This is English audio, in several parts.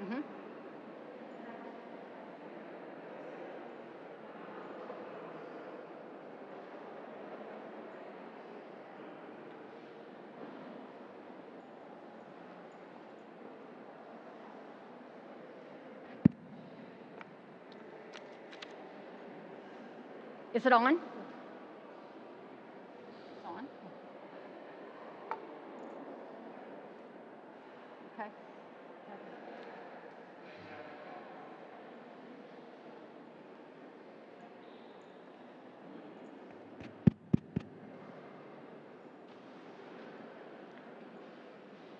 Mhm. Is it on? It's on. Okay.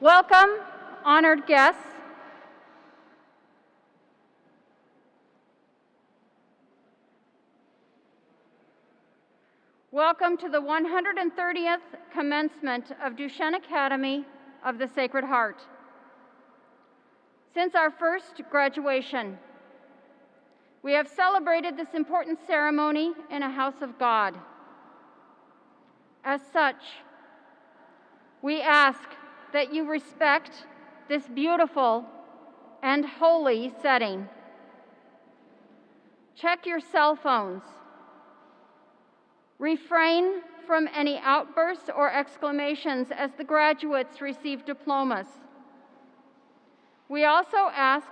Welcome, honored guests. Welcome to the 130th commencement of Duchesne Academy of the Sacred Heart. Since our first graduation, we have celebrated this important ceremony in a house of God. As such, we ask that you respect this beautiful and holy setting. Check your cell phones. Refrain from any outbursts or exclamations as the graduates receive diplomas. We also ask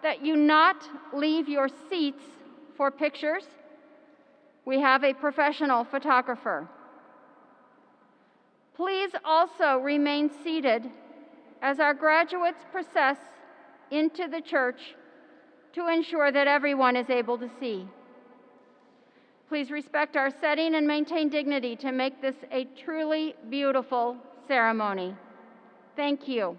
that you not leave your seats for pictures. We have a professional photographer. Please also remain seated as our graduates process into the church to ensure that everyone is able to see. Please respect our setting and maintain dignity to make this a truly beautiful ceremony. Thank you.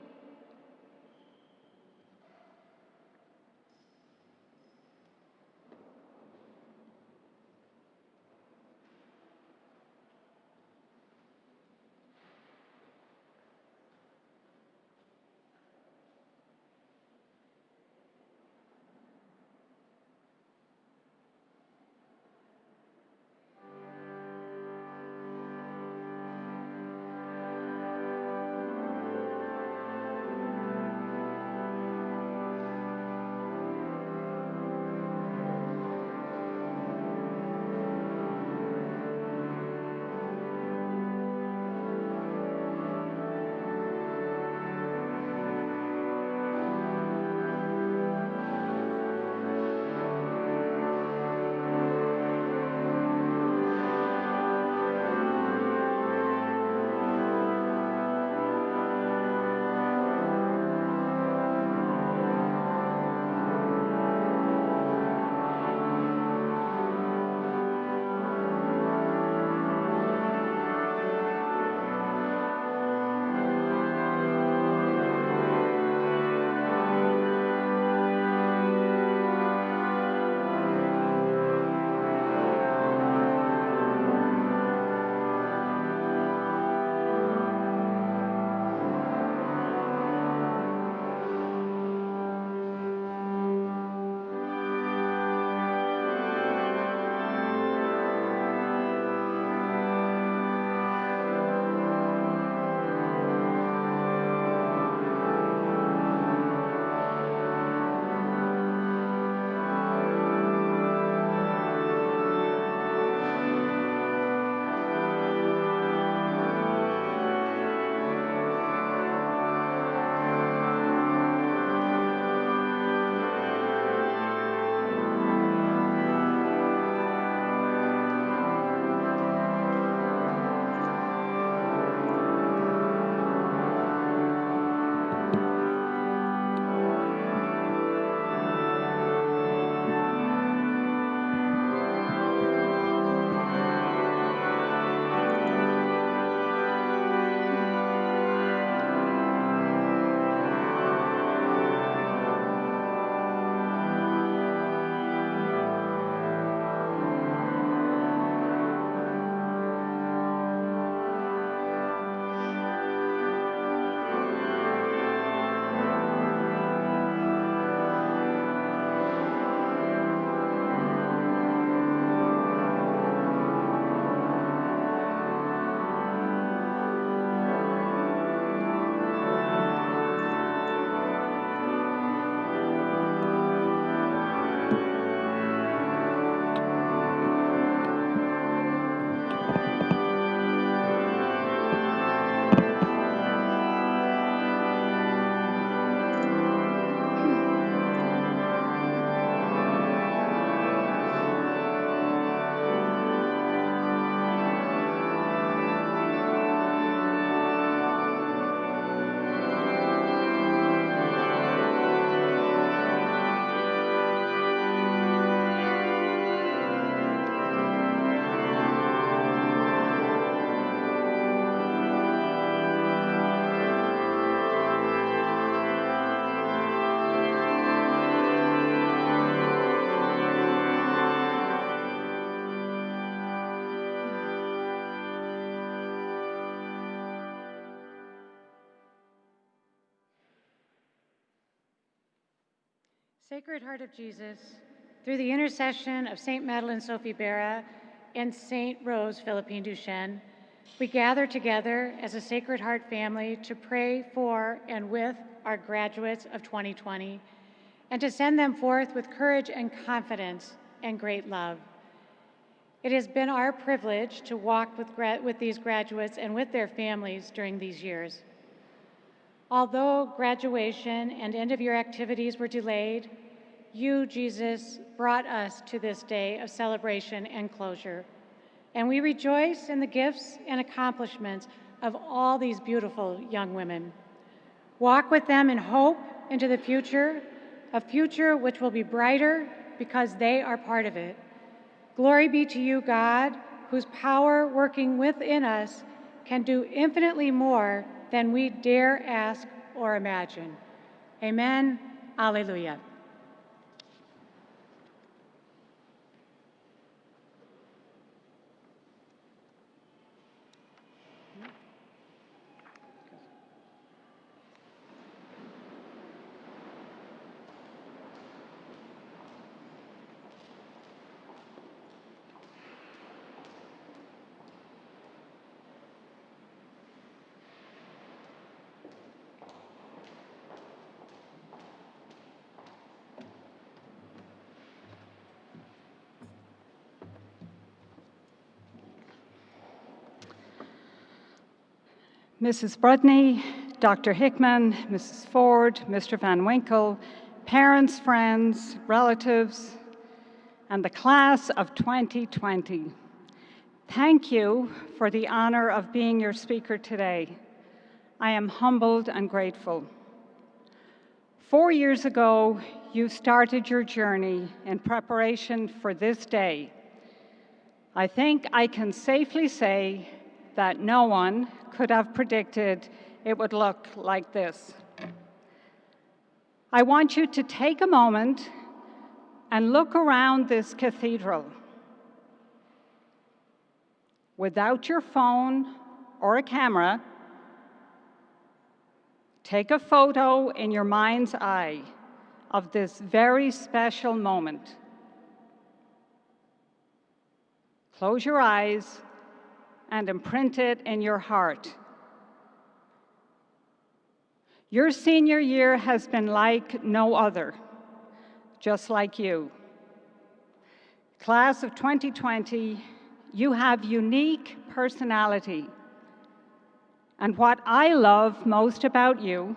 Sacred Heart of Jesus, through the intercession of St. Madeleine Sophie Berra and St. Rose Philippine Duchesne, we gather together as a Sacred Heart family to pray for and with our graduates of 2020 and to send them forth with courage and confidence and great love. It has been our privilege to walk with these graduates and with their families during these years. Although graduation and end-of-year activities were delayed, you, Jesus, brought us to this day of celebration and closure. And we rejoice in the gifts and accomplishments of all these beautiful young women. Walk with them in hope into the future, a future which will be brighter because they are part of it. Glory be to you, God, whose power working within us can do infinitely more than we dare ask or imagine. Amen. Alleluia. Mrs. Brudney, Dr. Hickman, Mrs. Ford, Mr. Van Winkle, parents, friends, relatives, and the class of 2020. Thank you for the honor of being your speaker today. I am humbled and grateful. 4 years ago, you started your journey in preparation for this day. I think I can safely say that no one could have predicted it would look like this. I want you to take a moment and look around this cathedral. Without your phone or a camera, take a photo in your mind's eye of this very special moment. Close your eyes and imprint it in your heart. Your senior year has been like no other, just like you. Class of 2020, you have unique personality. And what I love most about you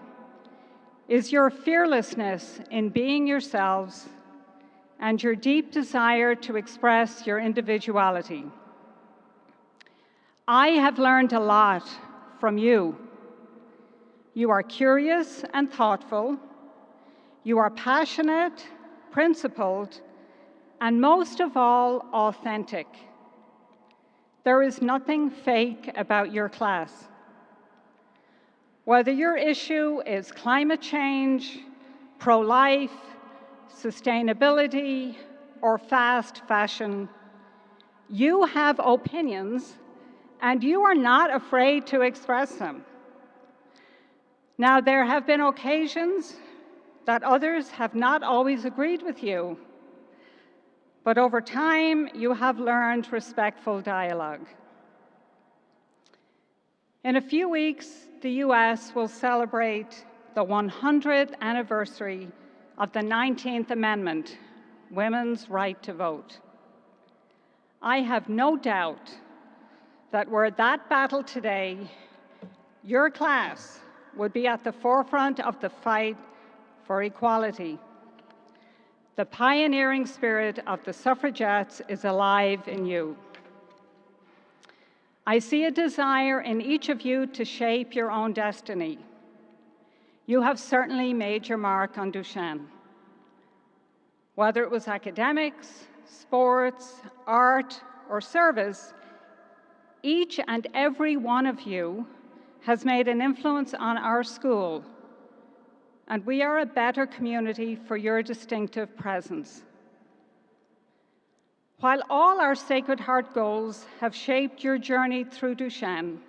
is your fearlessness in being yourselves and your deep desire to express your individuality. I have learned a lot from you. You are curious and thoughtful. You are passionate, principled, and most of all, authentic. There is nothing fake about your class. Whether your issue is climate change, pro-life, sustainability, or fast fashion, you have opinions and you are not afraid to express them. Now, there have been occasions that others have not always agreed with you, but over time, you have learned respectful dialogue. In a few weeks, the US will celebrate the 100th anniversary of the 19th Amendment, women's right to vote. I have no doubt that were that battle today, your class would be at the forefront of the fight for equality. The pioneering spirit of the suffragettes is alive in you. I see a desire in each of you to shape your own destiny. You have certainly made your mark on Duchesne. Whether it was academics, sports, art, or service, each and every one of you has made an influence on our school, and we are a better community for your distinctive presence. While all our Sacred Heart goals have shaped your journey through Duchesne,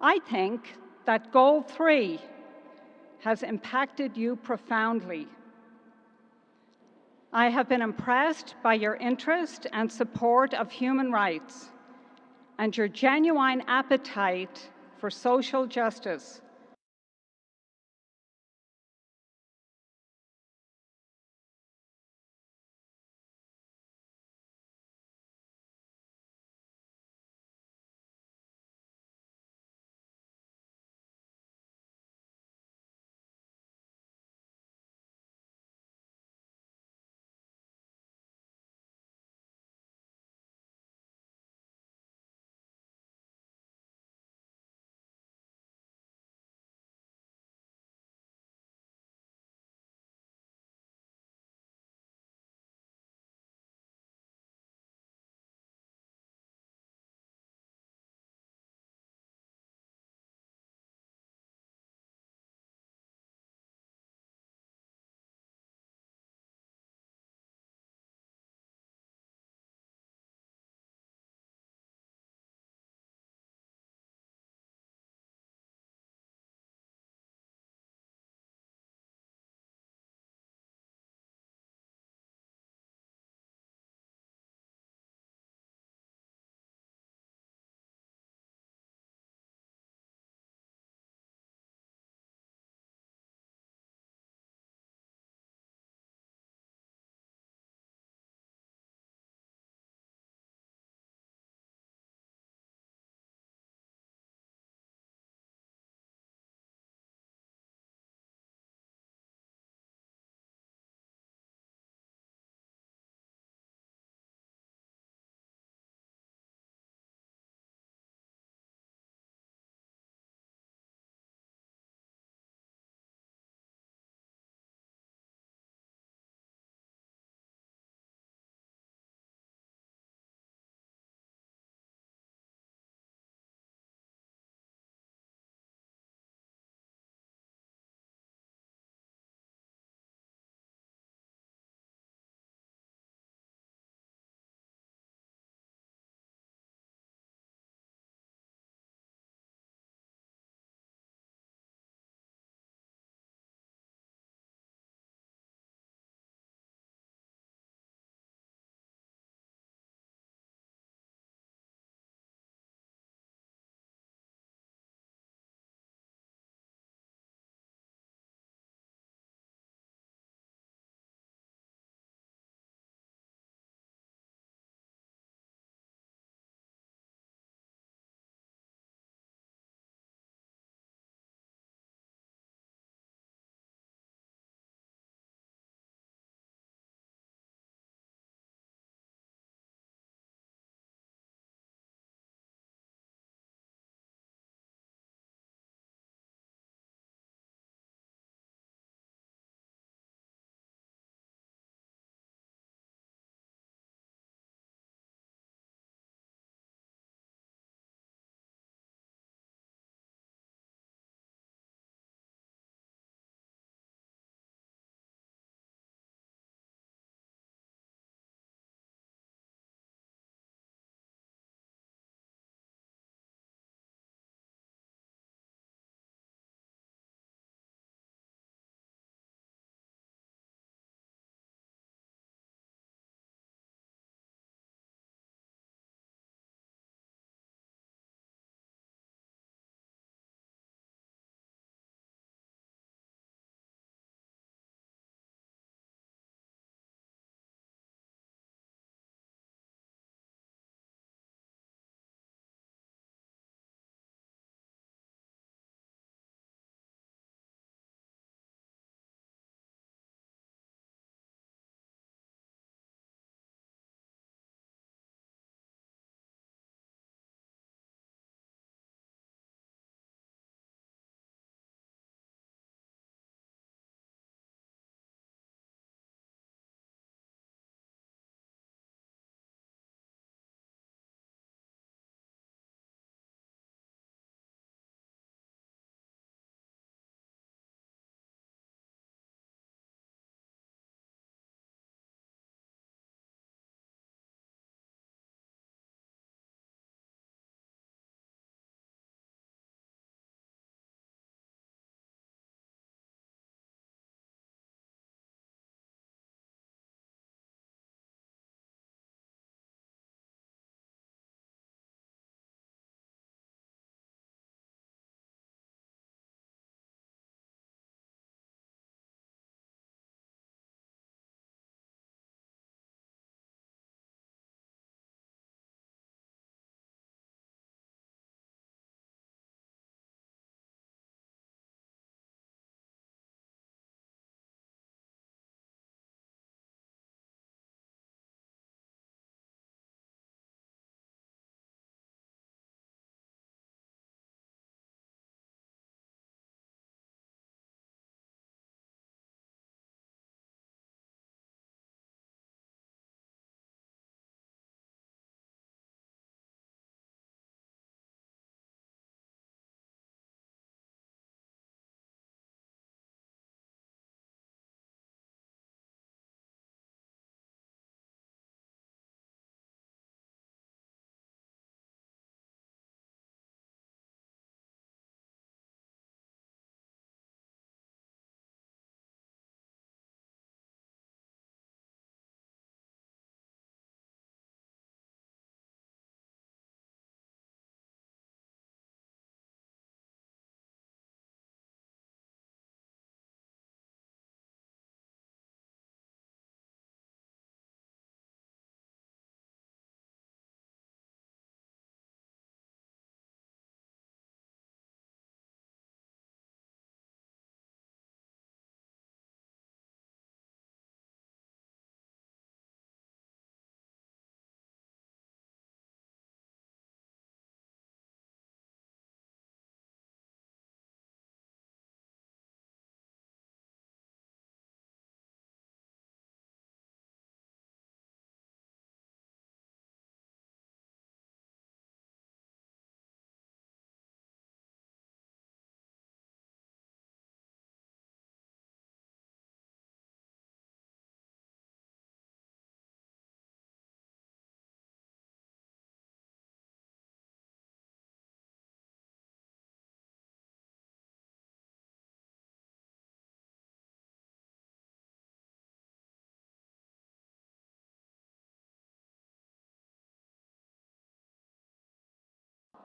I think that Goal 3 has impacted you profoundly. I have been impressed by your interest and support of human rights and your genuine appetite for social justice.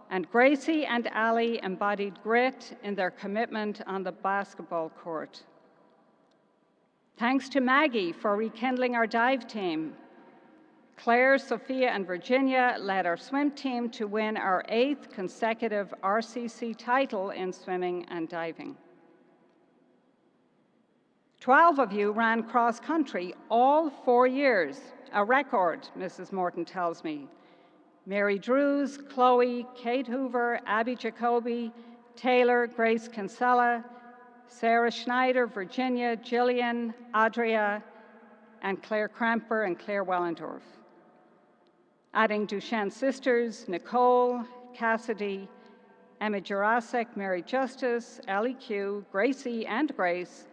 And Gracie and Ali embodied grit in their commitment on the basketball court. Thanks to Maggie for rekindling our dive team. Claire, Sophia, and Virginia led our swim team to win our 8th consecutive RCC title in swimming and diving. 12 of you ran cross country all 4 years, a record, Mrs. Morton tells me. Mary Drews, Chloe, Kate Hoover, Abby Jacoby, Taylor, Grace Kinsella, Sarah Schneider, Virginia, Jillian, Adria, and Claire Cramper and Claire Wellendorf. Adding Duchesne sisters, Nicole, Cassidy, Emma Jurasek, Mary Justice, Ellie Q, Gracie, and Grace,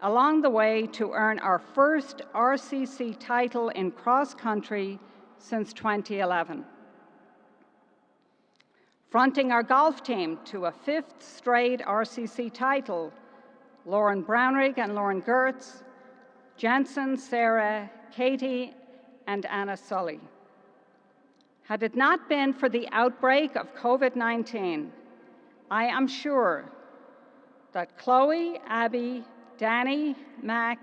along the way to earn our first RCC title in cross country since 2011. Fronting our golf team to a 5th straight RCC title, Lauren Brownrigg and Lauren Gertz, Jensen, Sarah, Katie, and Anna Sully. Had it not been for the outbreak of COVID-19, I am sure that Chloe, Abby, Danny, Mac,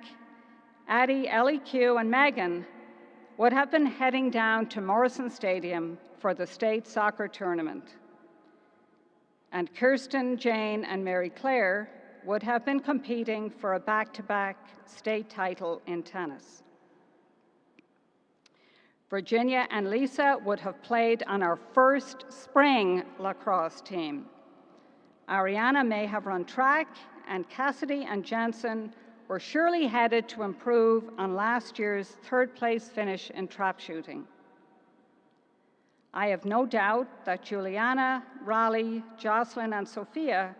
Addie, Ellie Q, and Megan would have been heading down to Morrison Stadium for the state soccer tournament. And Kirsten, Jane, and Mary Claire would have been competing for a back-to-back state title in tennis. Virginia and Lisa would have played on our first spring lacrosse team. Ariana may have run track, and Cassidy and Jensen were surely headed to improve on last year's 3rd-place finish in trap shooting. I have no doubt that Juliana, Raleigh, Jocelyn, and Sophia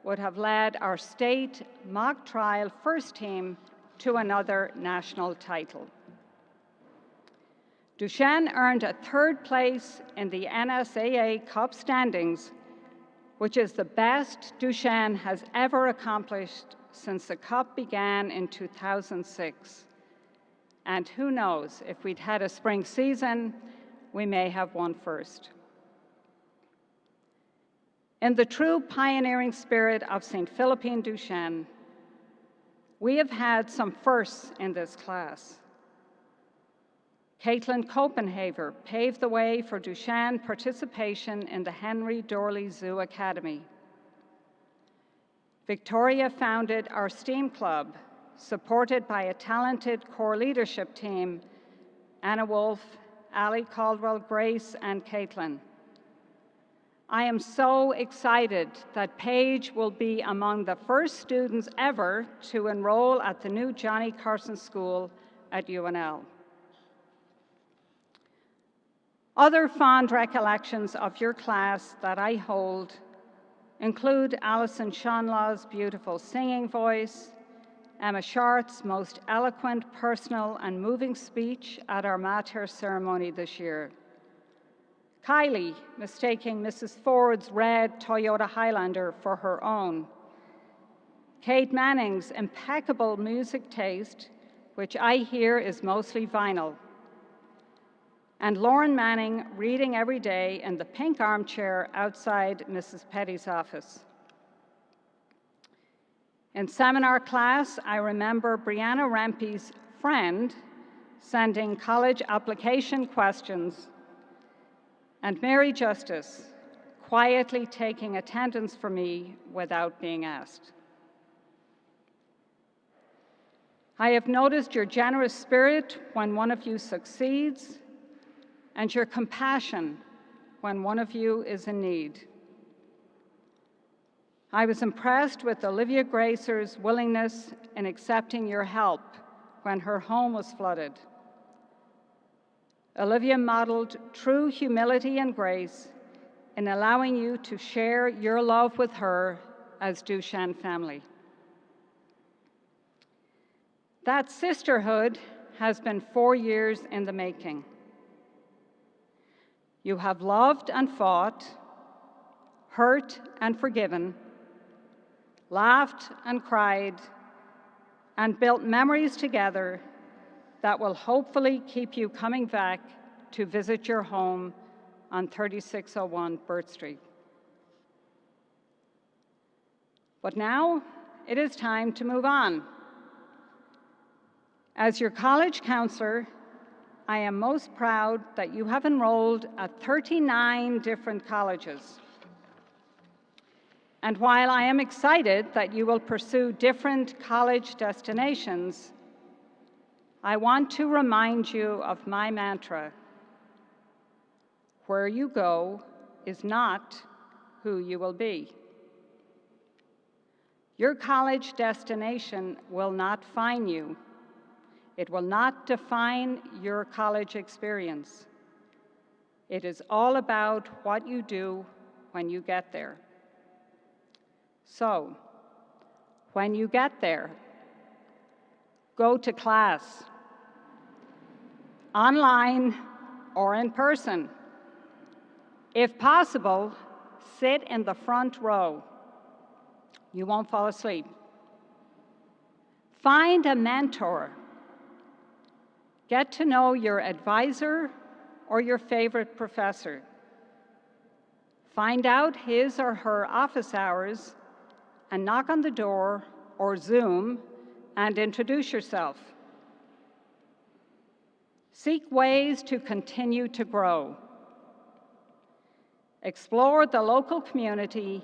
would have led our state mock trial first team to another national title. Duchesne earned a 3rd place in the NSAA Cup standings, which is the best Duchesne has ever accomplished since the Cup began in 2006. And who knows, if we'd had a spring season, we may have won first. In the true pioneering spirit of St. Philippine Duchesne, we have had some firsts in this class. Caitlin Copenhaver paved the way for Duchesne participation in the Henry Dorley Zoo Academy. Victoria founded our STEAM Club, supported by a talented core leadership team, Anna Wolf, Ali Caldwell, Grace, and Caitlin. I am so excited that Paige will be among the first students ever to enroll at the new Johnny Carson School at UNL. Other fond recollections of your class that I hold include Alison Shonlaw's beautiful singing voice, Emma Shart's most eloquent, personal, and moving speech at our Mater ceremony this year, Kylie mistaking Mrs. Ford's red Toyota Highlander for her own, Kate Manning's impeccable music taste, which I hear is mostly vinyl, and Lauren Manning reading every day in the pink armchair outside Mrs. Petty's office. In seminar class, I remember Brianna Rampey's friend sending college application questions, and Mary Justice quietly taking attendance for me without being asked. I have noticed your generous spirit when one of you succeeds, and your compassion when one of you is in need. I was impressed with Olivia Gracer's willingness in accepting your help when her home was flooded. Olivia modeled true humility and grace in allowing you to share your love with her as Duchesne family. That sisterhood has been 4 years in the making. You have loved and fought, hurt and forgiven, laughed and cried, and built memories together that will hopefully keep you coming back to visit your home on 3601 Burt Street. But now it is time to move on. As your college counselor, I am most proud that you have enrolled at 39 different colleges. And while I am excited that you will pursue different college destinations, I want to remind you of my mantra: where you go is not who you will be. Your college destination will not define you. It will not define your college experience. It is all about what you do when you get there. So, when you get there, go to class, online or in person. If possible, sit in the front row. You won't fall asleep. Find a mentor. Get to know your advisor or your favorite professor. Find out his or her office hours and knock on the door or Zoom and introduce yourself. Seek ways to continue to grow. Explore the local community,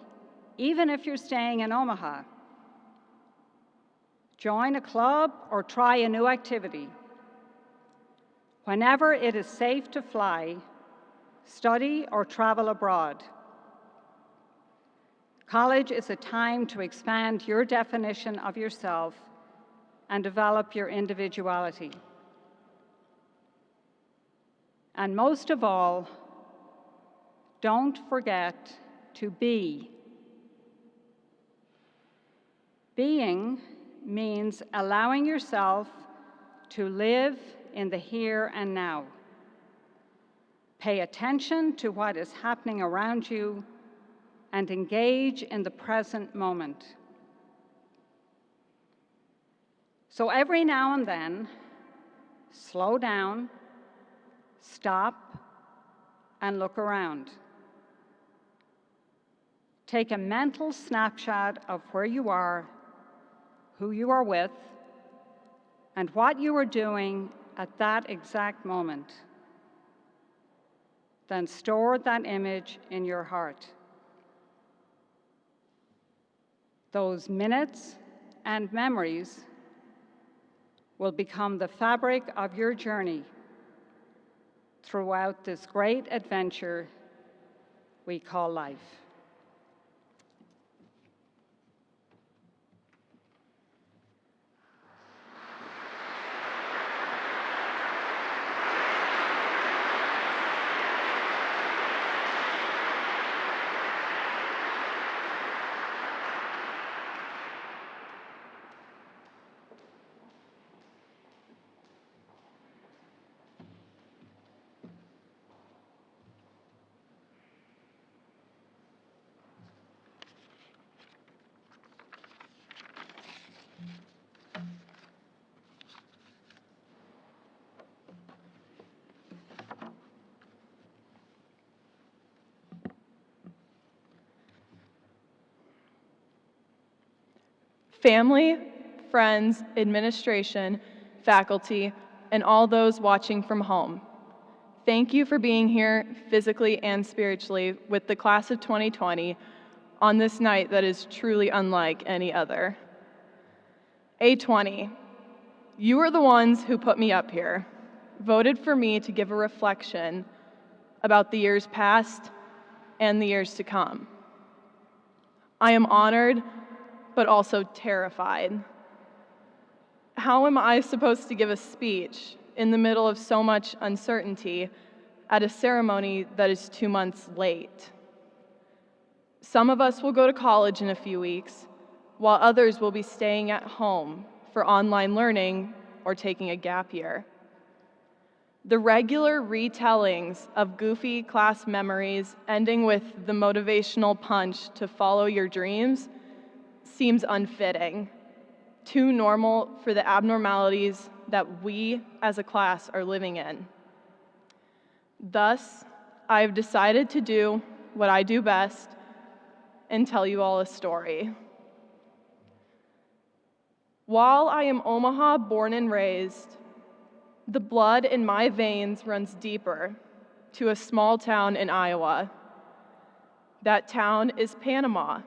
even if you're staying in Omaha. Join a club or try a new activity. Whenever it is safe to fly, study or travel abroad. College is a time to expand your definition of yourself and develop your individuality. And most of all, don't forget to be. Being means allowing yourself to live in the here and now. Pay attention to what is happening around you and engage in the present moment. So every now and then, slow down, stop, and look around. Take a mental snapshot of where you are, who you are with, and what you are doing at that exact moment. Then store that image in your heart. Those minutes and memories will become the fabric of your journey throughout this great adventure we call life. Family, friends, administration, faculty, and all those watching from home, thank you for being here physically and spiritually with the class of 2020 on this night that is truly unlike any other. A20, you are the ones who put me up here, voted for me to give a reflection about the years past and the years to come. I am honored, but also terrified. How am I supposed to give a speech in the middle of so much uncertainty at a ceremony that is 2 months late? Some of us will go to college in a few weeks, while others will be staying at home for online learning or taking a gap year. The regular retellings of goofy class memories ending with the motivational punch to follow your dreams seems unfitting, too normal for the abnormalities that we as a class are living in. Thus, I've decided to do what I do best and tell you all a story. While I am Omaha born and raised, the blood in my veins runs deeper to a small town in Iowa. That town is Panama,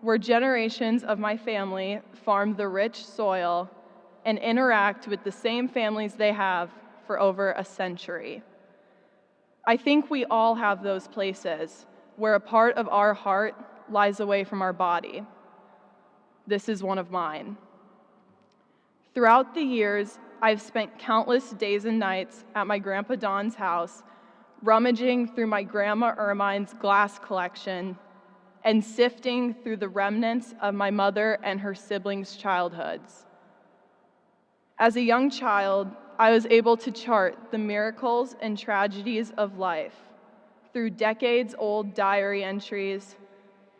where generations of my family farm the rich soil and interact with the same families they have for over a century. I think we all have those places where a part of our heart lies away from our body. This is one of mine. Throughout the years, I've spent countless days and nights at my Grandpa Don's house, rummaging through my Grandma Ermine's glass collection and sifting through the remnants of my mother and her siblings' childhoods. As a young child, I was able to chart the miracles and tragedies of life through decades-old diary entries,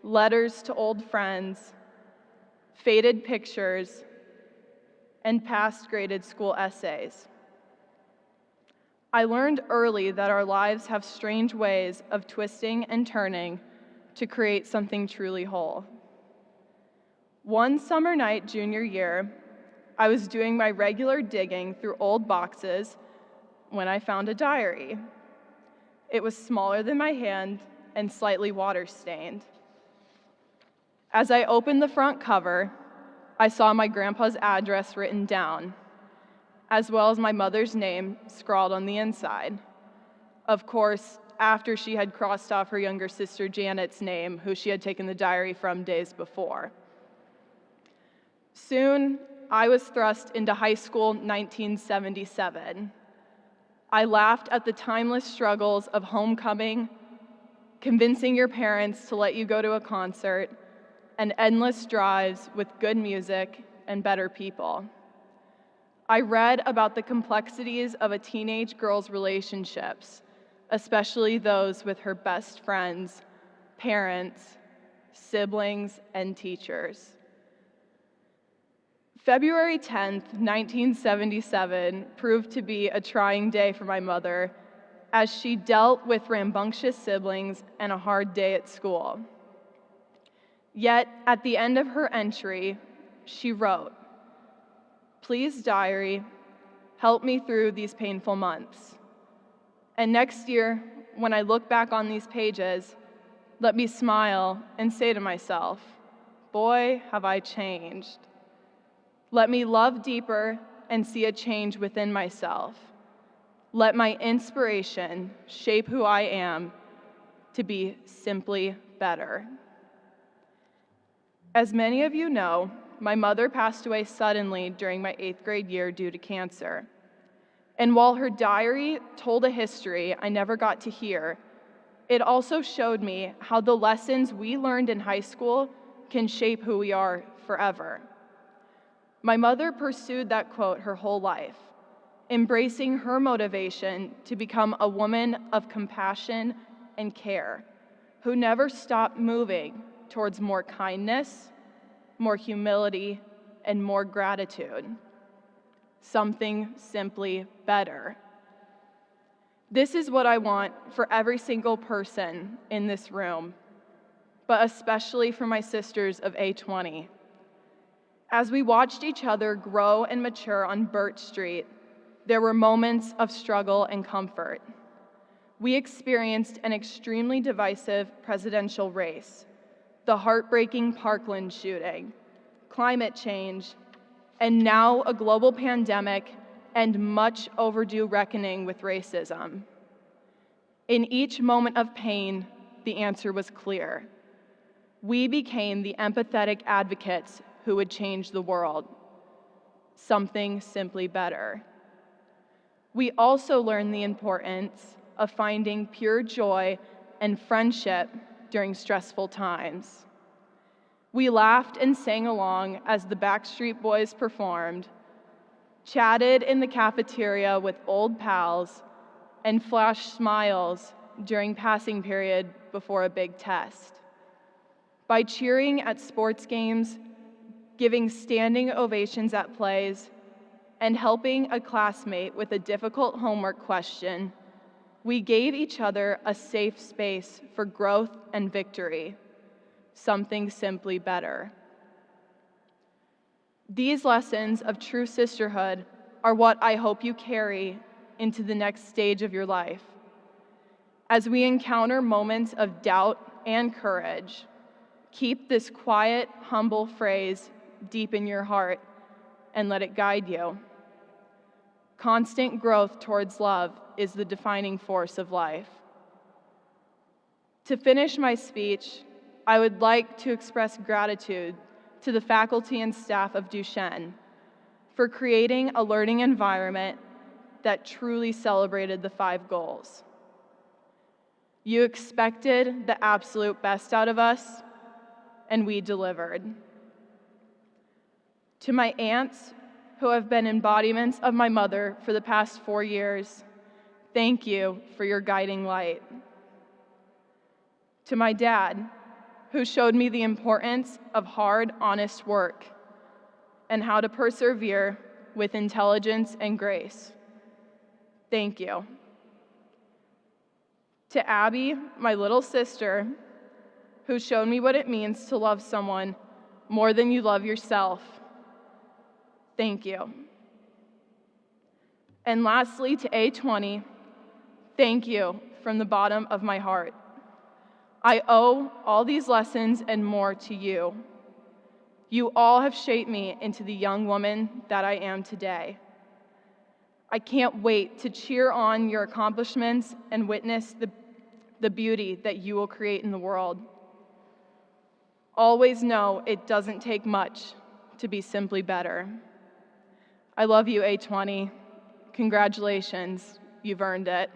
letters to old friends, faded pictures, and past graded school essays. I learned early that our lives have strange ways of twisting and turning to create something truly whole. One summer night junior year, I was doing my regular digging through old boxes when I found a diary. It was smaller than my hand and slightly water-stained. As I opened the front cover, I saw my grandpa's address written down, as well as my mother's name scrawled on the inside. Of course, after she had crossed off her younger sister Janet's name, who she had taken the diary from days before. Soon, I was thrust into high school 1977. I laughed at the timeless struggles of homecoming, convincing your parents to let you go to a concert, and endless drives with good music and better people. I read about the complexities of a teenage girl's relationships, especially those with her best friends, parents, siblings, and teachers. February 10th, 1977 proved to be a trying day for my mother as she dealt with rambunctious siblings and a hard day at school. Yet, at the end of her entry, she wrote, "Please, diary, help me through these painful months. And next year, when I look back on these pages, let me smile and say to myself, boy, have I changed. Let me love deeper and see a change within myself. Let my inspiration shape who I am to be simply better." As many of you know, my mother passed away suddenly during my 8th grade year due to cancer. And while her diary told a history I never got to hear, it also showed me how the lessons we learned in high school can shape who we are forever. My mother pursued that quote her whole life, embracing her motivation to become a woman of compassion and care, who never stopped moving towards more kindness, more humility, and more gratitude. Something simply better. This is what I want for every single person in this room, but especially for my sisters of A20. As we watched each other grow and mature on Burt Street, there were moments of struggle and comfort. We experienced an extremely divisive presidential race, the heartbreaking Parkland shooting, climate change, and now a global pandemic and much overdue reckoning with racism. In each moment of pain, the answer was clear. We became the empathetic advocates who would change the world. Something simply better. We also learned the importance of finding pure joy and friendship during stressful times. We laughed and sang along as the Backstreet Boys performed, chatted in the cafeteria with old pals, and flashed smiles during passing period before a big test. By cheering at sports games, giving standing ovations at plays, and helping a classmate with a difficult homework question, We gave each other a safe space for growth and victory, something simply better. These lessons of true sisterhood are what I hope you carry into the next stage of your life. As we encounter moments of doubt and courage, keep this quiet, humble phrase deep in your heart and let it guide you. Constant growth towards love is the defining force of life. To finish my speech, I would like to express gratitude to the faculty and staff of Duchesne for creating a learning environment that truly celebrated the 5 goals. You expected the absolute best out of us, and we delivered. To my aunts, who have been embodiments of my mother for the past 4 years, thank you for your guiding light. To my dad, who showed me the importance of hard, honest work and how to persevere with intelligence and grace, thank you. To Abby, my little sister, who showed me what it means to love someone more than you love yourself, thank you. And lastly, to A20, thank you from the bottom of my heart. I owe all these lessons and more to you. You all have shaped me into the young woman that I am today. I can't wait to cheer on your accomplishments and witness the beauty that you will create in the world. Always know it doesn't take much to be simply better. I love you, A20. Congratulations, you've earned it.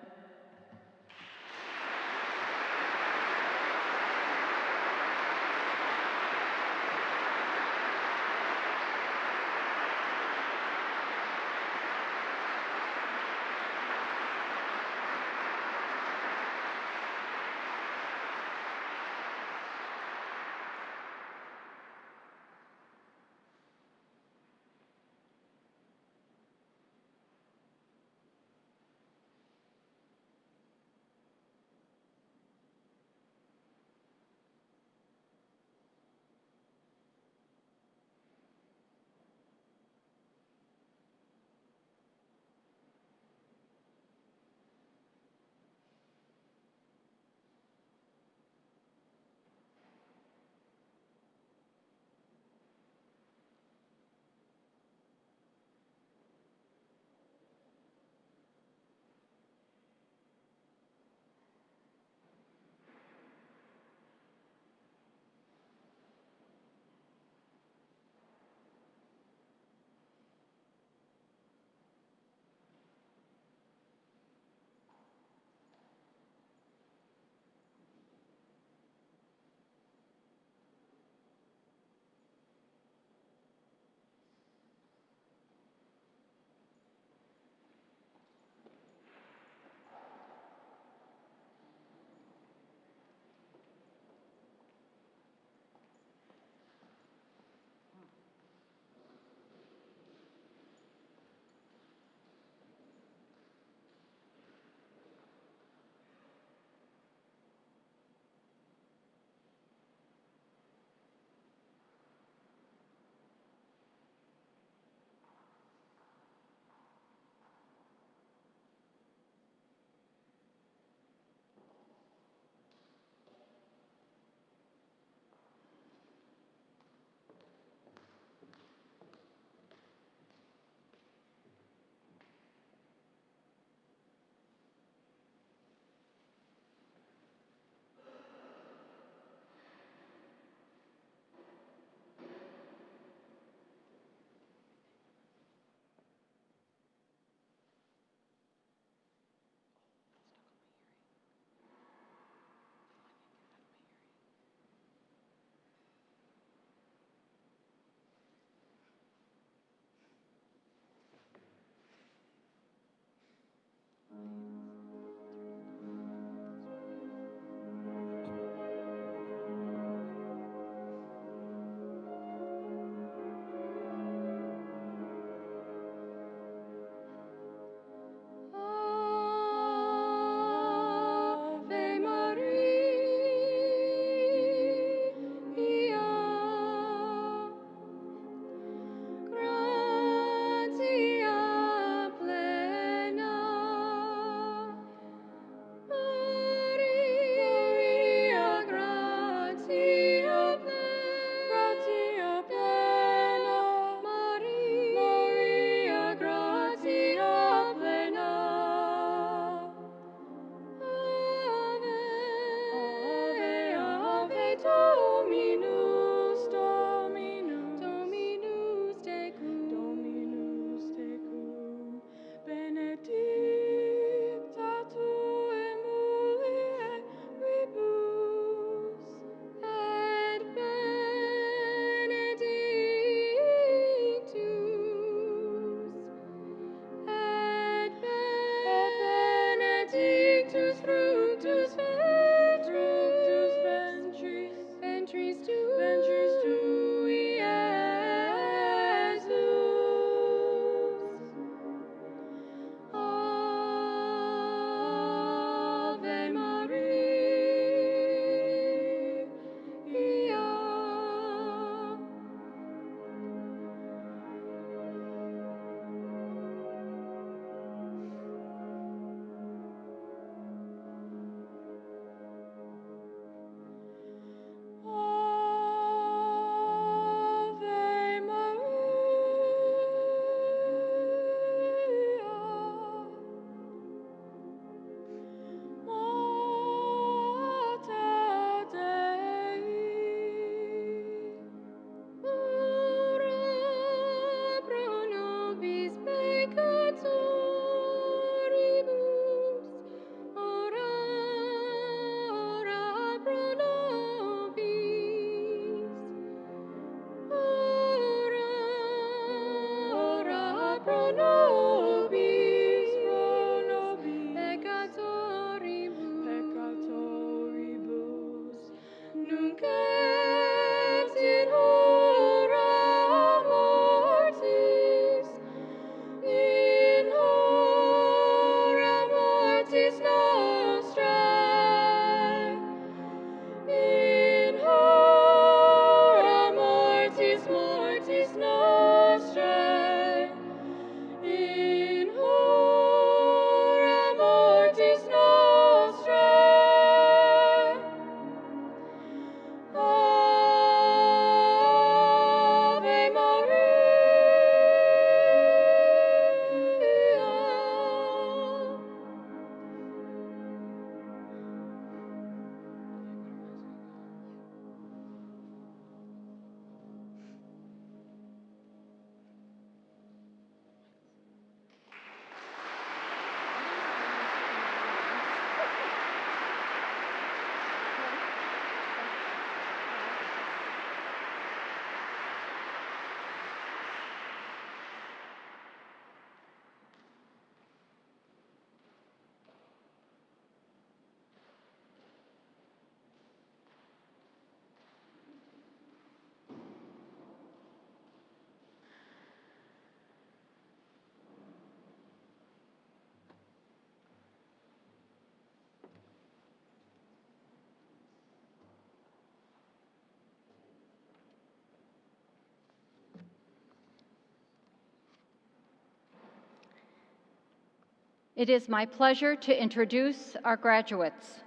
It is my pleasure to introduce our graduates.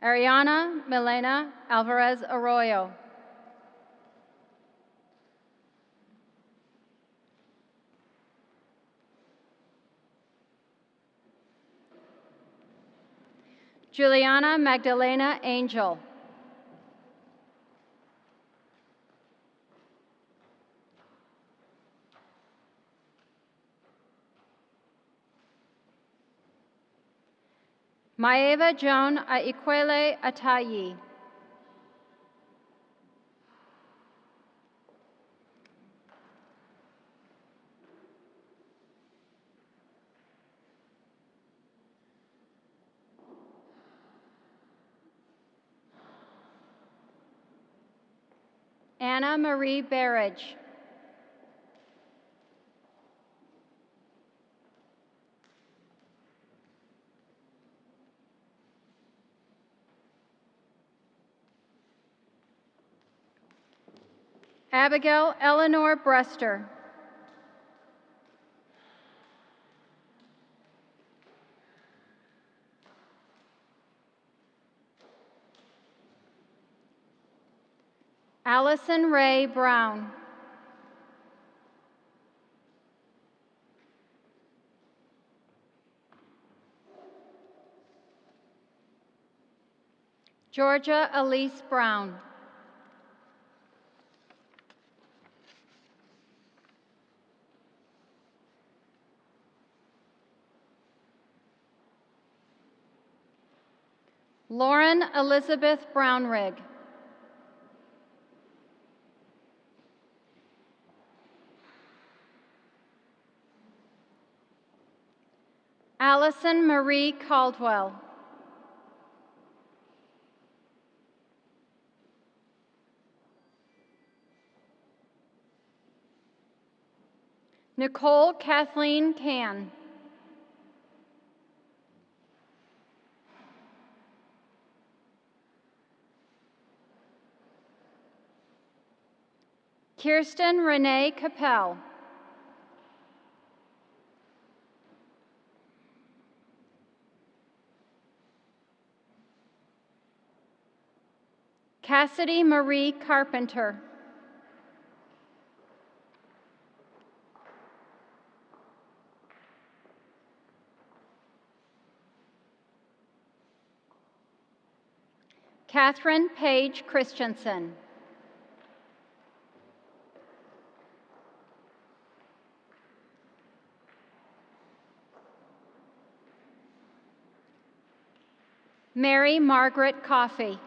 Ariana Milena Alvarez Arroyo. Juliana Magdalena Angel. Maeva Joan Aikwele Atayi. Anna Marie Berridge. Abigail Eleanor Brester. Allison Ray Brown. Georgia Elise Brown. Lauren Elizabeth Brownrigg. Allison Marie Caldwell. Nicole Kathleen Can. Kirsten Renee Capel. Cassidy Marie Carpenter. Catherine Page Christensen. Mary Margaret Coffey.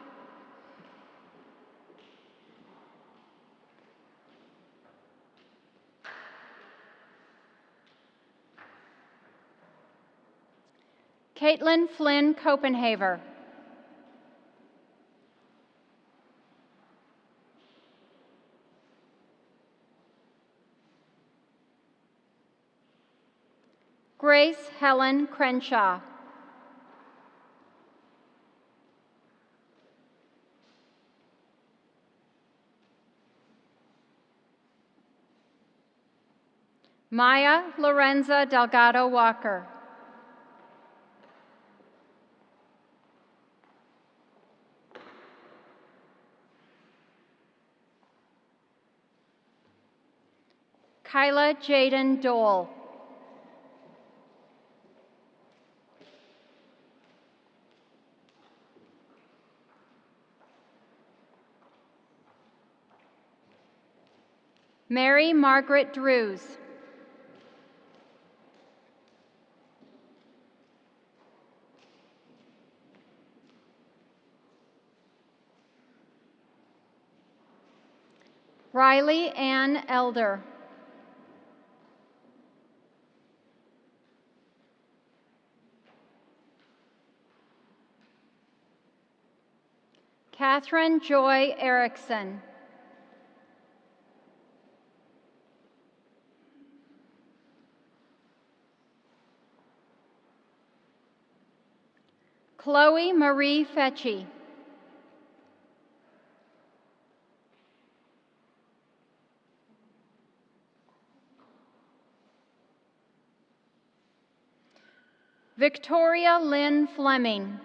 Caitlin Flynn Copenhaver. Grace Helen Crenshaw. Maya Lorenza Delgado Walker. Kyla Jaden Dole. Mary Margaret Drews. Riley Ann Elder. Catherine Joy Erickson. Chloe Marie Fetchy. Victoria Lynn Fleming.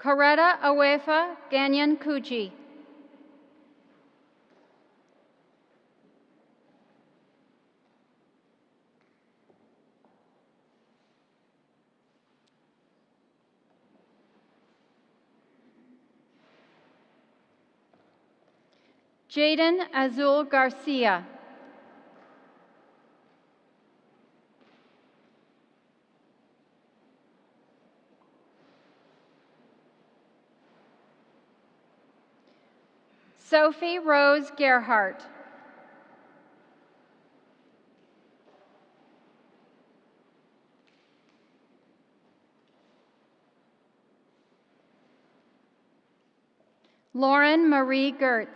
Coretta Awefa Ganyan Kuji. Jaden Azul Garcia. Sophie Rose Gerhardt. Lauren Marie Gertz.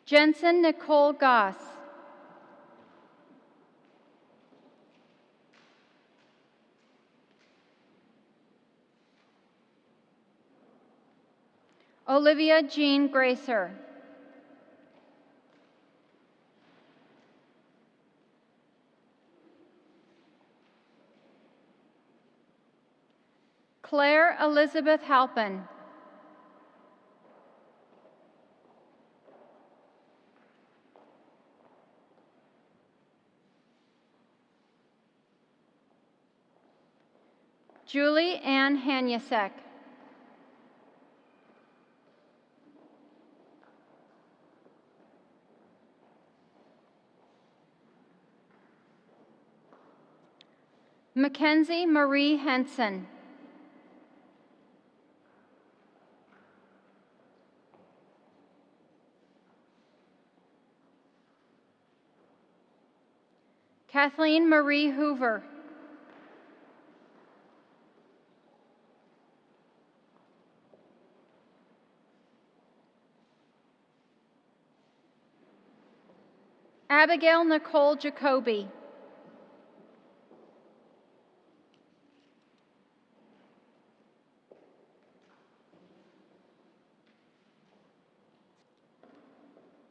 Jensen Nicole Goss. Olivia Jean Gracer. Claire Elizabeth Halpin. Julie Ann Hanyasek. Mackenzie Marie Henson. Kathleen Marie Hoover. Abigail Nicole Jacoby.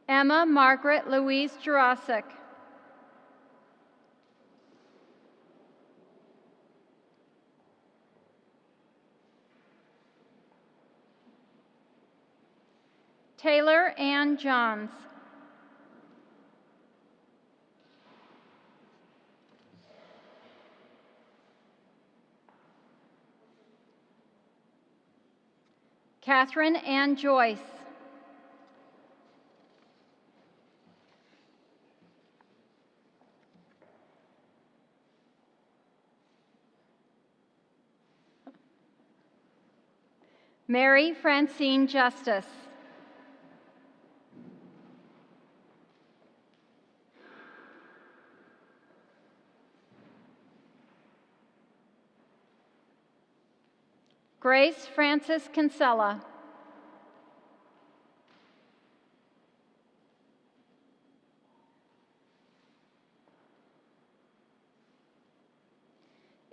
Emma Margaret Louise Jurasik. Taylor Ann Johns. Catherine Ann Joyce. Mary Francine Justice. Grace Frances Kinsella.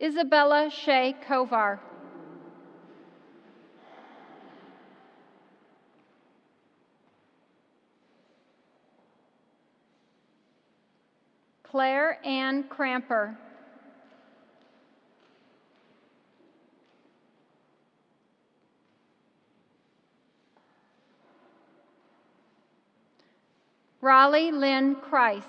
Isabella Shea Kovar. Claire Ann Cramper. Raleigh Lynn Kreis.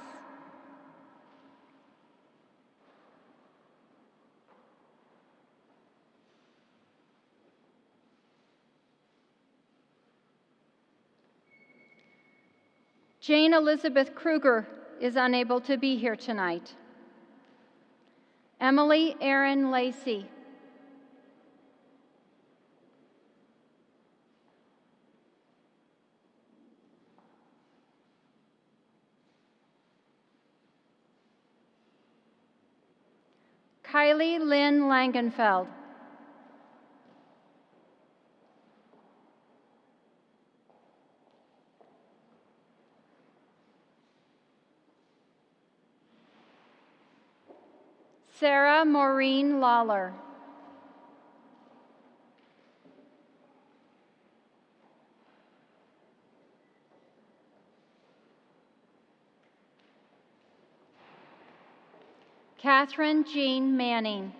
Jane Elizabeth Kruger is unable to be here tonight. Emily Erin Lacey. Kylie Lynn Langenfeld. Sarah Maureen Lawler. Catherine Jean Manning.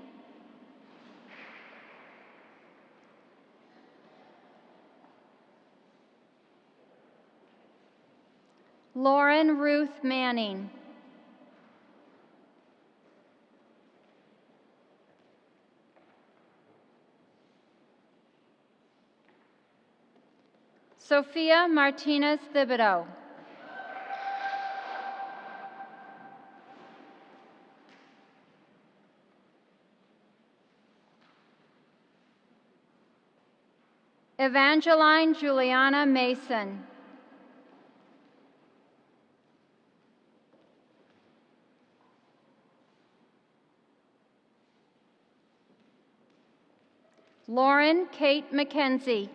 Lauren Ruth Manning. Sophia Martinez Thibodeau. Evangeline Juliana Mason. Lauren Kate McKenzie.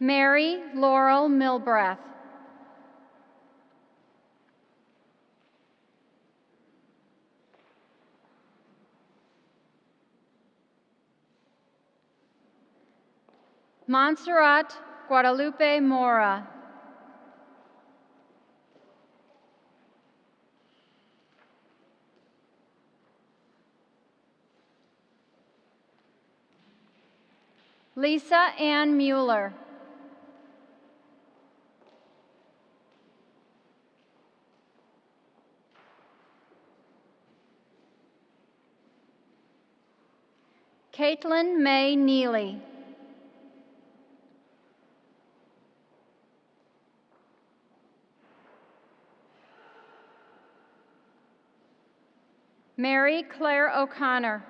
Mary Laurel Milbrath. Montserrat Guadalupe Mora. Lisa Ann Mueller. Caitlin May Neely. Mary Claire O'Connor.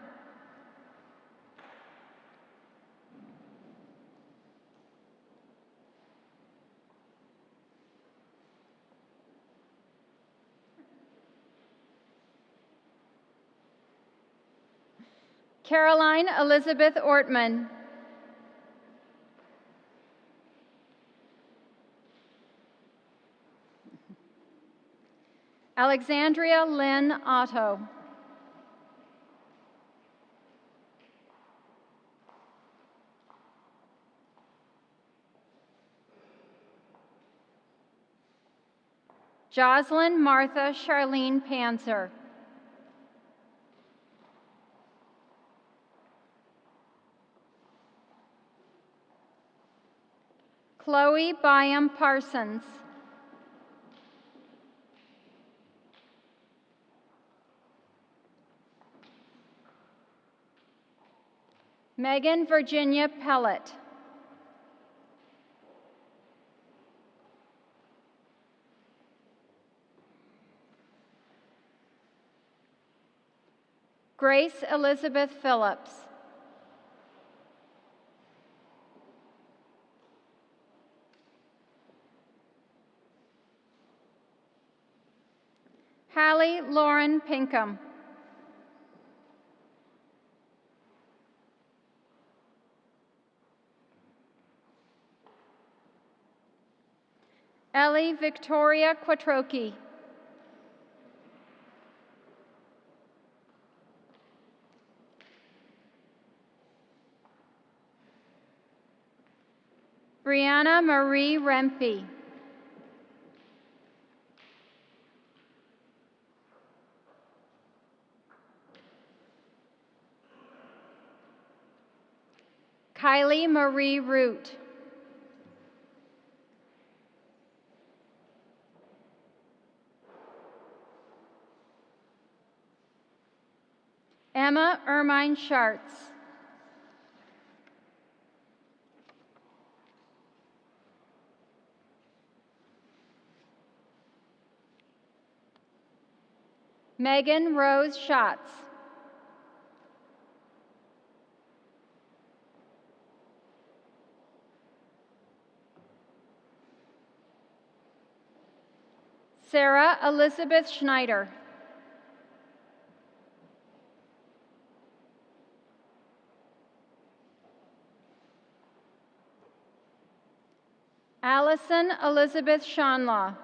Caroline Elizabeth Ortman. Alexandria Lynn Otto. Jocelyn Martha Charlene Panzer. Chloe Byam Parsons. Megan Virginia Pellet. Grace Elizabeth Phillips. Hallie Lauren Pinkham. Ellie Victoria Quattrochi. Brianna Marie Rempe. Kylie Marie Root. Emma Ermine Schartz. Megan Rose Schatz. Sarah Elizabeth Schneider. Allison Elizabeth Schonlaw.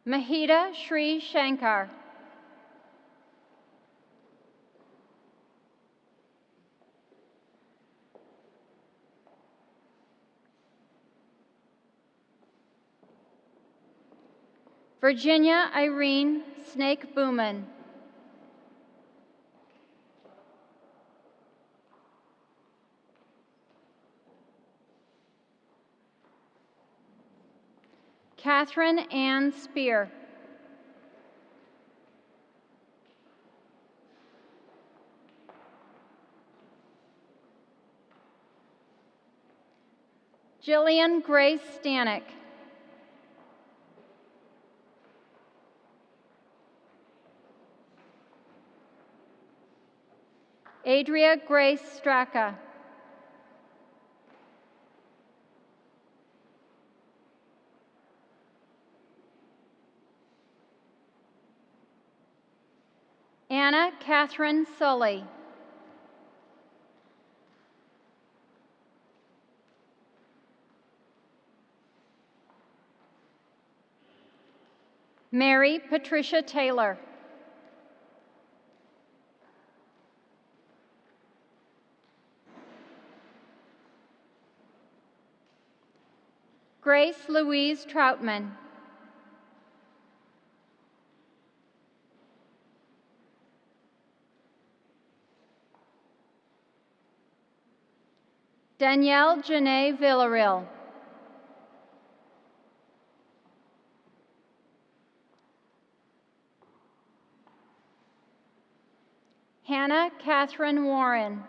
Mahida Shri Shankar. Virginia Irene Snake Booman. Catherine Ann Spear. Jillian Grace Stanek. Adria Grace Straka. Anna Catherine Sully. Mary Patricia Taylor. Grace Louise Troutman. Danielle Janae Villarreal. Hannah Catherine Warren.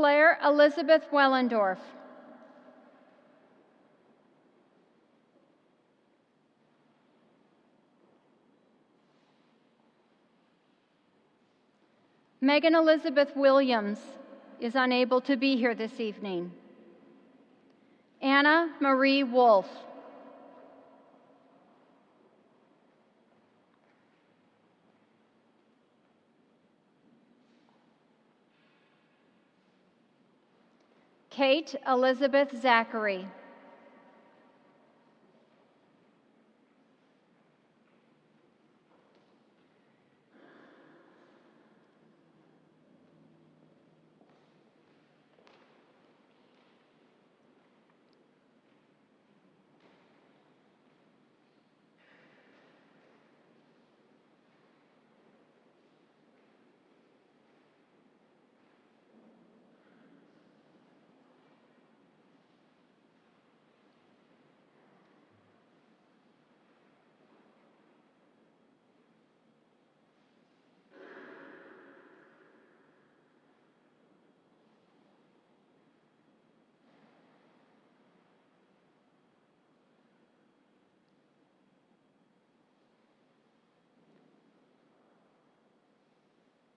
Claire Elizabeth Wellendorf. Megan Elizabeth Williams is unable to be here this evening. Anna Marie Wolf. Kate Elizabeth Zachary.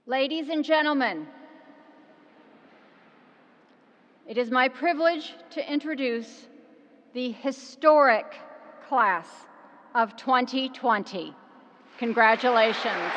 Ladies and gentlemen, it is my privilege to introduce the historic class of 2020. Congratulations.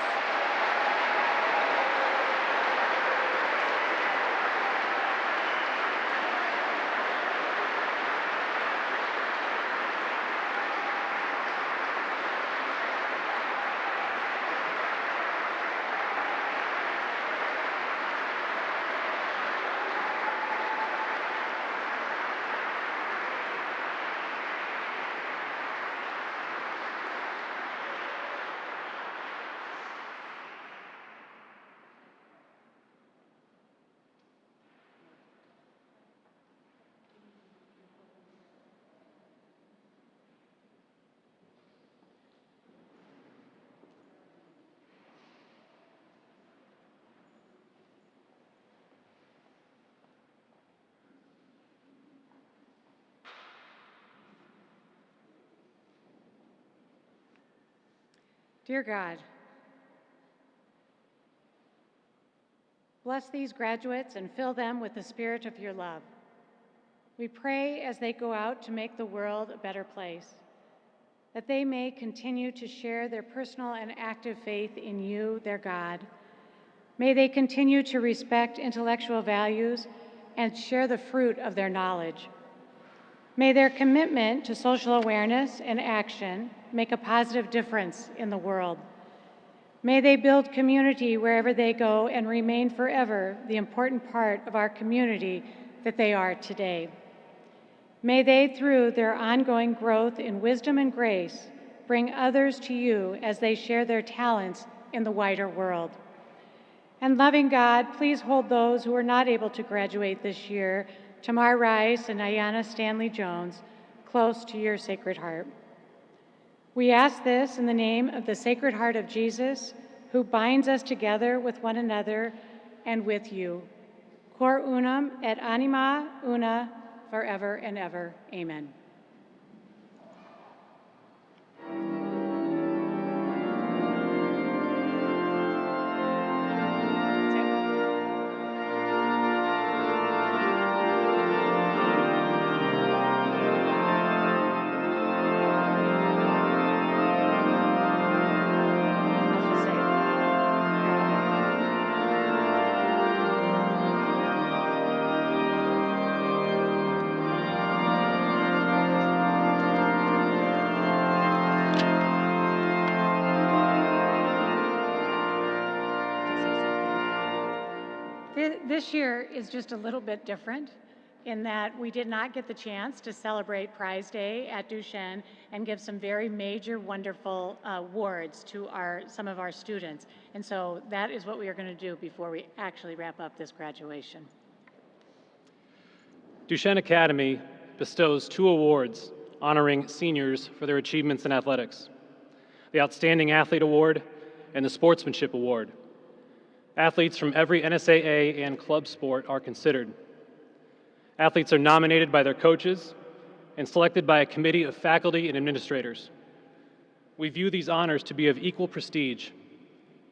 Dear God, bless these graduates and fill them with the spirit of your love. We pray as they go out to make the world a better place, that they may continue to share their personal and active faith in you, their God. May they continue to respect intellectual values and share the fruit of their knowledge. May their commitment to social awareness and action make a positive difference in the world. May they build community wherever they go and remain forever the important part of our community that they are today. May they, through their ongoing growth in wisdom and grace, bring others to you as they share their talents in the wider world. And loving God, please hold those who are not able to graduate this year, Tamar Rice and Ayanna Stanley Jones, close to your Sacred Heart. We ask this in the name of the Sacred Heart of Jesus, who binds us together with one another and with you. Cor unum et anima una, forever and ever. Amen. This year is just a little bit different in that we did not get the chance to celebrate Prize Day at Duchesne and give some very major, wonderful awards to some of our students. And so that is what we are going to do before we actually wrap up this graduation. Duchesne Academy bestows 2 awards honoring seniors for their achievements in athletics: the Outstanding Athlete Award and the Sportsmanship Award. Athletes from every NSAA and club sport are considered. Athletes are nominated by their coaches and selected by a committee of faculty and administrators. We view these honors to be of equal prestige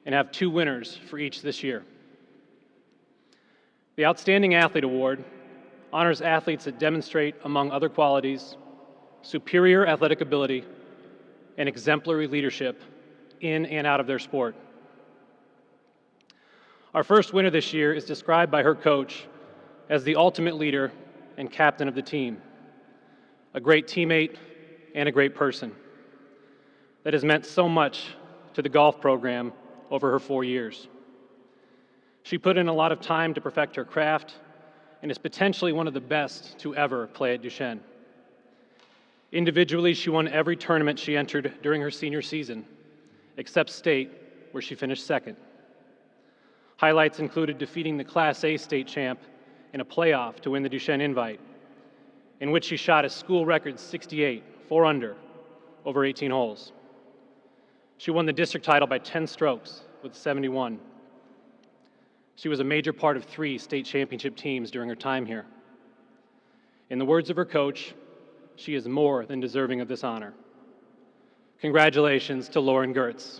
and have 2 winners for each this year. The Outstanding Athlete Award honors athletes that demonstrate, among other qualities, superior athletic ability and exemplary leadership in and out of their sport. Our first winner this year is described by her coach as the ultimate leader and captain of the team, a great teammate and a great person that has meant so much to the golf program over her 4 years. She put in a lot of time to perfect her craft and is potentially one of the best to ever play at Duchesne. Individually, she won every tournament she entered during her senior season, except state, where she finished second. Highlights included defeating the Class A state champ in a playoff to win the Duchesne Invite, in which she shot a school record 68, 4 under, over 18 holes. She won the district title by 10 strokes with 71. She was a major part of 3 state championship teams during her time here. In the words of her coach, she is more than deserving of this honor. Congratulations to Lauren Gertz.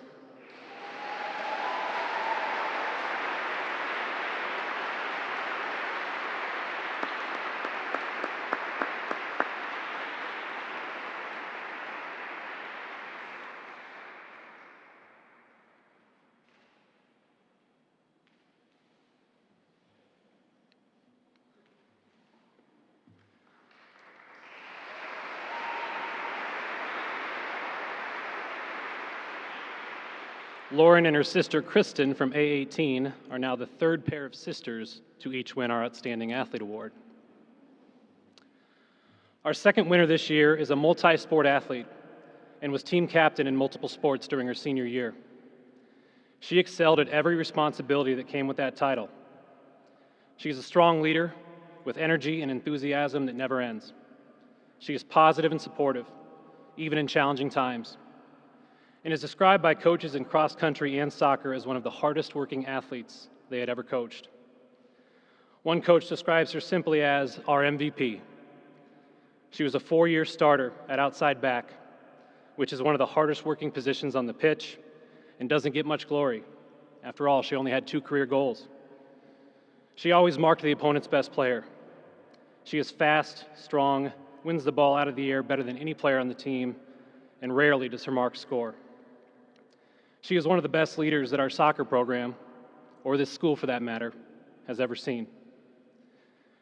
Lauren and her sister Kristen from A18 are now the 3rd pair of sisters to each win our Outstanding Athlete Award. Our second winner this year is a multi-sport athlete and was team captain in multiple sports during her senior year. She excelled at every responsibility that came with that title. She is a strong leader with energy and enthusiasm that never ends. She is positive and supportive, even in challenging times, and is described by coaches in cross country and soccer as one of the hardest working athletes they had ever coached. One coach describes her simply as our MVP. She was a 4-year starter at outside back, which is one of the hardest working positions on the pitch and doesn't get much glory. After all, she only had 2 career goals. She always marked the opponent's best player. She is fast, strong, wins the ball out of the air better than any player on the team, and rarely does her mark score. She is one of the best leaders that our soccer program, or this school for that matter, has ever seen.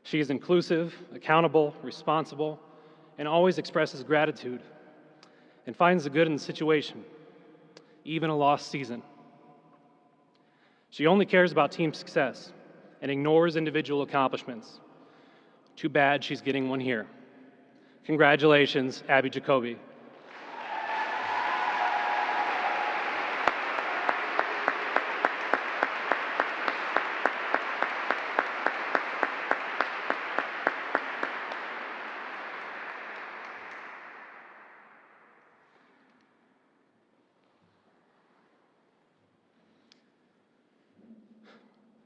She is inclusive, accountable, responsible, and always expresses gratitude and finds the good in the situation, even a lost season. She only cares about team success and ignores individual accomplishments. Too bad she's getting one here. Congratulations, Abby Jacoby.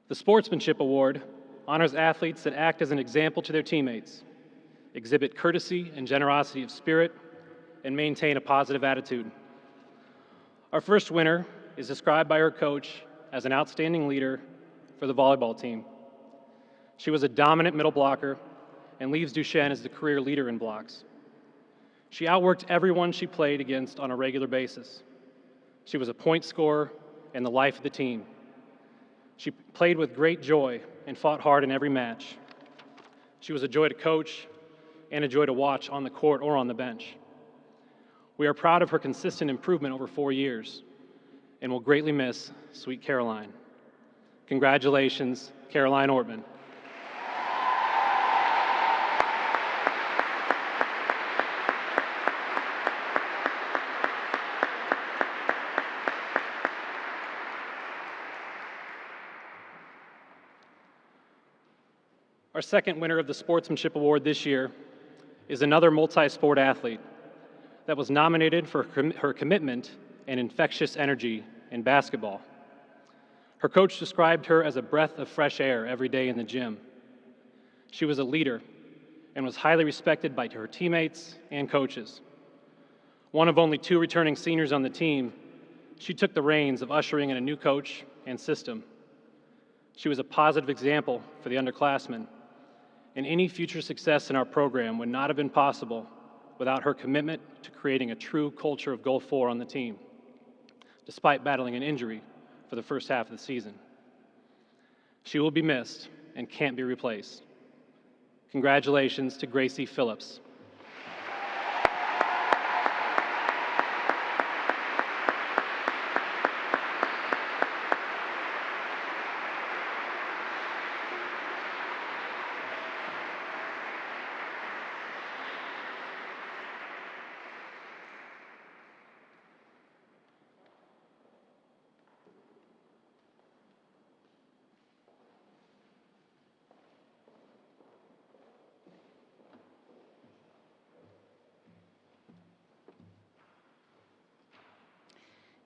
The Sportsmanship Award honors athletes that act as an example to their teammates, exhibit courtesy and generosity of spirit, and maintain a positive attitude. Our first winner is described by her coach as an outstanding leader for the volleyball team. She was a dominant middle blocker and leaves Duchesne as the career leader in blocks. She outworked everyone she played against on a regular basis. She was a point scorer and the life of the team. She played with great joy and fought hard in every match. She was a joy to coach and a joy to watch on the court or on the bench. We are proud of her consistent improvement over 4 years and will greatly miss sweet Caroline. Congratulations, Caroline Ortman. Our second winner of the Sportsmanship Award this year is another multi-sport athlete that was nominated for her commitment and infectious energy in basketball. Her coach described her as a breath of fresh air every day in the gym. She was a leader and was highly respected by her teammates and coaches. One of only 2 returning seniors on the team, she took the reins of ushering in a new coach and system. She was a positive example for the underclassmen, and any future success in our program would not have been possible without her commitment to creating a true culture of Goal 4 on the team, despite battling an injury for the first half of the season. She will be missed and can't be replaced. Congratulations to Gracie Phillips.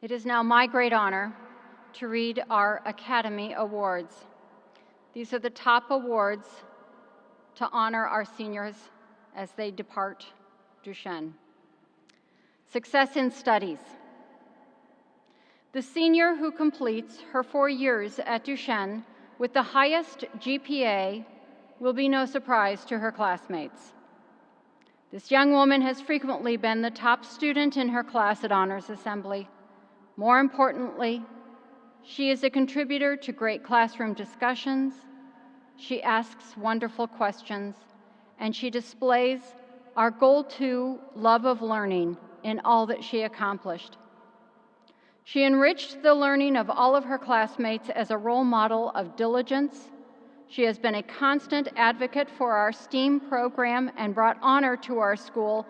It is now my great honor to read our Academy Awards. These are the top awards to honor our seniors as they depart Duchesne. Success in studies. The senior who completes her 4 years at Duchesne with the highest GPA will be no surprise to her classmates. This young woman has frequently been the top student in her class at Honors Assembly. More importantly, she is a contributor to great classroom discussions, she asks wonderful questions, and she displays our Goal 2 love of learning in all that she accomplished. She enriched the learning of all of her classmates as a role model of diligence. She has been a constant advocate for our STEAM program and brought honor to our school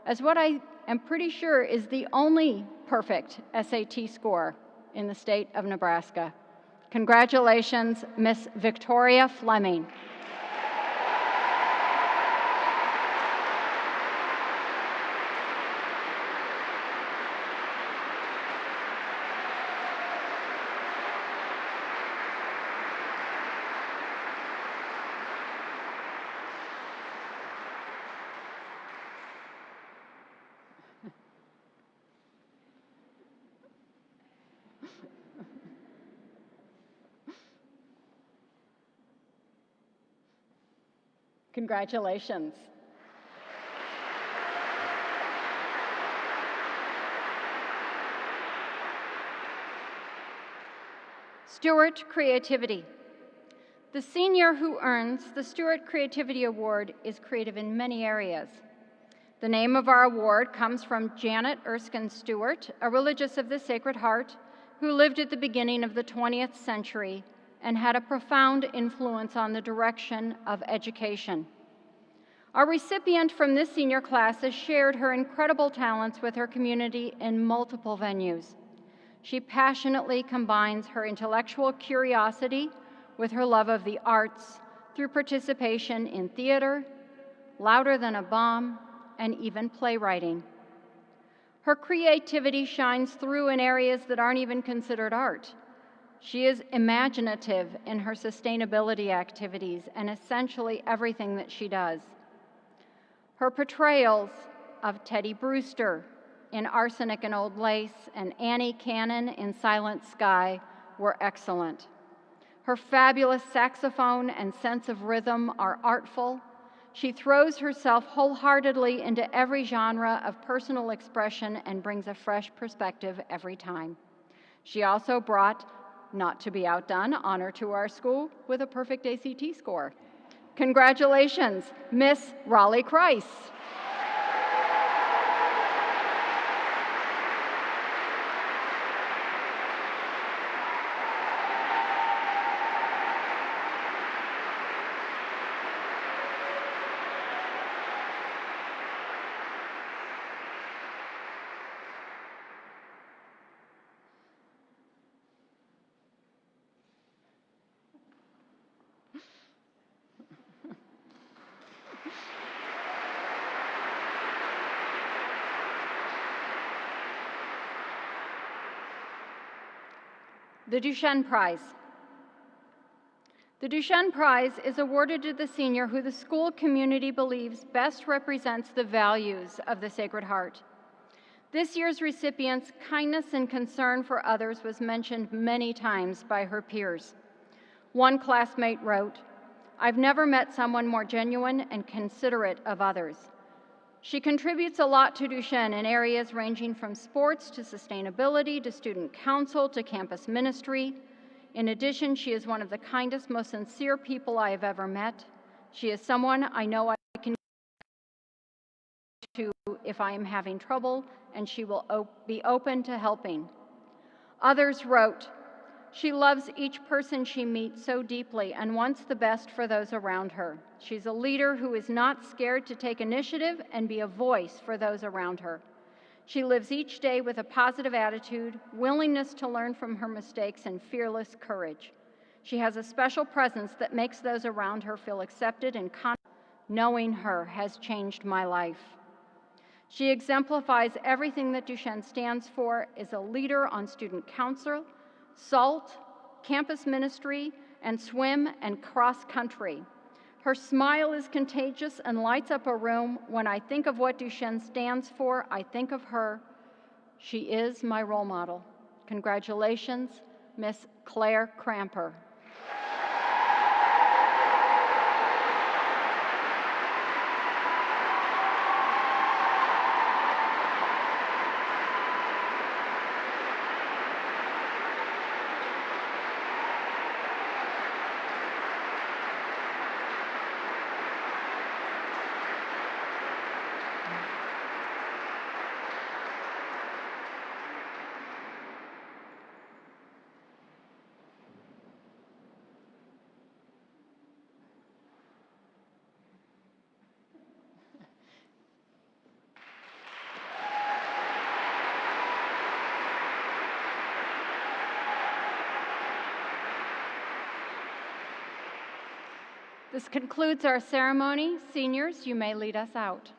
as what I am pretty sure is the only perfect SAT score in the state of Nebraska. Congratulations, Miss Victoria Fleming. Congratulations. Stewart Creativity. The senior who earns the Stewart Creativity Award is creative in many areas. The name of our award comes from Janet Erskine Stewart, a religious of the Sacred Heart who lived at the beginning of the 20th century and had a profound influence on the direction of education. Our recipient from this senior class has shared her incredible talents with her community in multiple venues. She passionately combines her intellectual curiosity with her love of the arts through participation in theater, Louder Than a Bomb, and even playwriting. Her creativity shines through in areas that aren't even considered art. She is imaginative in her sustainability activities and essentially everything that she does. Her portrayals of Teddy Brewster in Arsenic and Old Lace and Annie Cannon in Silent Sky were excellent. Her fabulous saxophone and sense of rhythm are artful. She throws herself wholeheartedly into every genre of personal expression and brings a fresh perspective every time. She also brought, not to be outdone, honor to our school with a perfect ACT score. Congratulations, Miss Raleigh Kreis. The Duchesne Prize. The Duchesne Prize is awarded to the senior who the school community believes best represents the values of the Sacred Heart. This year's recipient's kindness and concern for others was mentioned many times by her peers. One classmate wrote, "I've never met someone more genuine and considerate of others." She contributes a lot to Duchesne in areas ranging from sports to sustainability to student council to campus ministry. In addition, she is one of the kindest, most sincere people I have ever met. She is someone I know I can go to if I am having trouble, and she will be open to helping. Others wrote, "She loves each person she meets so deeply and wants the best for those around her. She's a leader who is not scared to take initiative and be a voice for those around her. She lives each day with a positive attitude, willingness to learn from her mistakes, and fearless courage. She has a special presence that makes those around her feel accepted and confident. Knowing her has changed my life." She exemplifies everything that Duchesne stands for, is a leader on student council, SALT, campus ministry, and swim and cross country. Her smile is contagious and lights up a room. When I think of what Duchesne stands for, I think of her. She is my role model. Congratulations, Miss Claire Cramper. This concludes our ceremony. Seniors, you may lead us out.